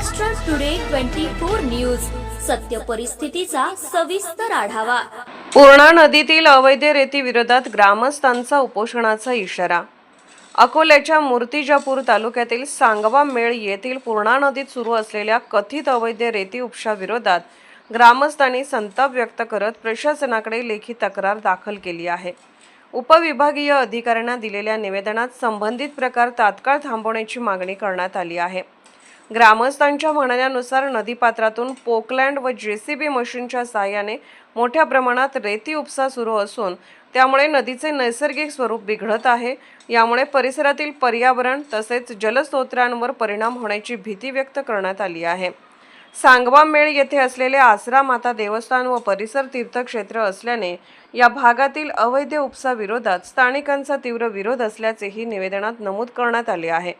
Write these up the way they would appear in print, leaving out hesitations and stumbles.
Maharashtra today 24 news, सत्य परिस्थितीचा सविस्तर आढावा। पूर्णा नदीतील अवैध रेती विरोधात ग्रामस्थांचा उपोषणाचा इशारा। अकोल्याच्या मूर्तिजापूर तालुक्यातील सांगवा मेळ येथील पूर्णा नदीत सुरू असलेल्या कथित अवैध रेती उपशाविरोधात ग्रामस्थांनी संताप व्यक्त करत प्रशासनाकडे लेखी तक्रार दाखल केली आहे। उपविभागीय अधिकाऱ्यांना दिलेल्या निवेदनात संबंधित प्रकार तात्काळ थांबवण्याची मागणी करण्यात आली आहे। ग्रामस्थांच्या म्हणण्यानुसार नदीपात्रातून पोकलँड व जेसीबी मशीनच्या सहाय्याने मोठ्या प्रमाणात रेती उपसा सुरू असून त्यामुळे नदीचे नैसर्गिक स्वरूप बिघडत आहे। यामुळे परिसरातील पर्यावरण तसेच जलस्रोतांवर परिणाम होण्याची भीती व्यक्त करण्यात आली आहे। सांगवा मेळ येथे असलेले आसरा माता देवस्थान व परिसर तीर्थक्षेत्र असल्याने या भागातील अवैध उपसा विरोधात स्थानिकांचा तीव्र विरोध असल्याचेही निवेदनात नमूद करण्यात आले आहे।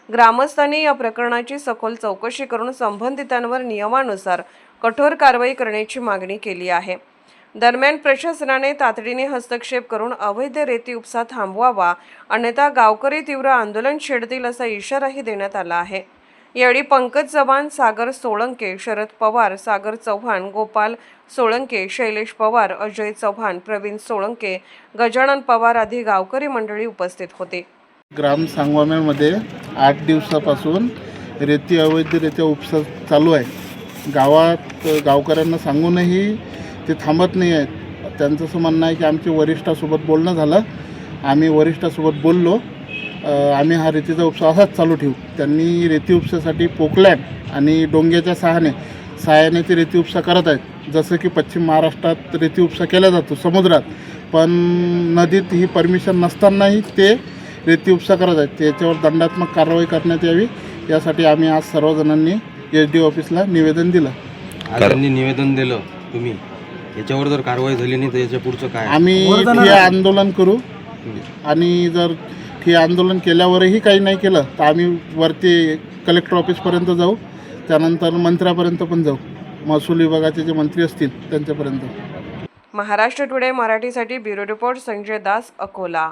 ग्रामस्थांनी या प्रकरणाची सखोल चौकशी करून संबंधितांवर नियमानुसार कठोर कारवाई करण्याची मागणी केली आहे। दरम्यान प्रशासनाने तातडीने हस्तक्षेप करून अवैध रेती उपसा थांबवावा, अन्यथा गावकरी तीव्र आंदोलन छेडतील असा इशाराही देण्यात आला आहे। यावेळी पंकज चव्हाण, सागर सोळंके, शरद पवार, सागर चव्हाण, गोपाल सोळंके, शैलेश पवार, अजय चव्हाण, प्रवीण सोळंके, गजानन पवार आदी गावकरी मंडळी उपस्थित होते। ग्राम सांगवामेळमध्ये 8 दिवसापासून रेती अवैधरित्या उपसा चालू आहे। गावात गावकऱ्यांना सांगूनही ते थांबत नाही आहेत। त्यांचं असं म्हणणं आहे की आमच्या वरिष्ठासोबत बोलणं झालं, आम्ही वरिष्ठासोबत बोललो, आम्ही हा रेतीचा उपसा असाच चालू ठेवू। त्यांनी रेती उपसासाठी पोकलँड आणि डोंग्याच्या सहाय्याने ते रेती उपसा करत आहेत। जसं की पश्चिम महाराष्ट्रात रेती उपसा केला जातो समुद्रात, पण नदीत ही परमिशन नसतानाही ते रेती उपसा करत आहेत। त्याच्यावर दंडात्मक कारवाई करण्यात यावी यासाठी आम्ही आज सर्वजणांनी SD ऑफिसला निवेदन दिलं। त्यांनी निवेदन दिलं, तुम्ही याच्यावर जर कारवाई झाली नाही तर याच्या पुढचं काय? आम्ही ठिय्या आंदोलन करू आणि जर ठिय्या आंदोलन केल्यावरही काही नाही केलं तर आम्ही वरती कलेक्टर ऑफिसपर्यंत जाऊ, त्यानंतर मंत्र्यापर्यंत पण जाऊ, महसूल विभागाचे जे मंत्री असतील त्यांच्यापर्यंत। महाराष्ट्र टुडे मराठीसाठी ब्युरो रिपोर्ट संजय दास, अकोला।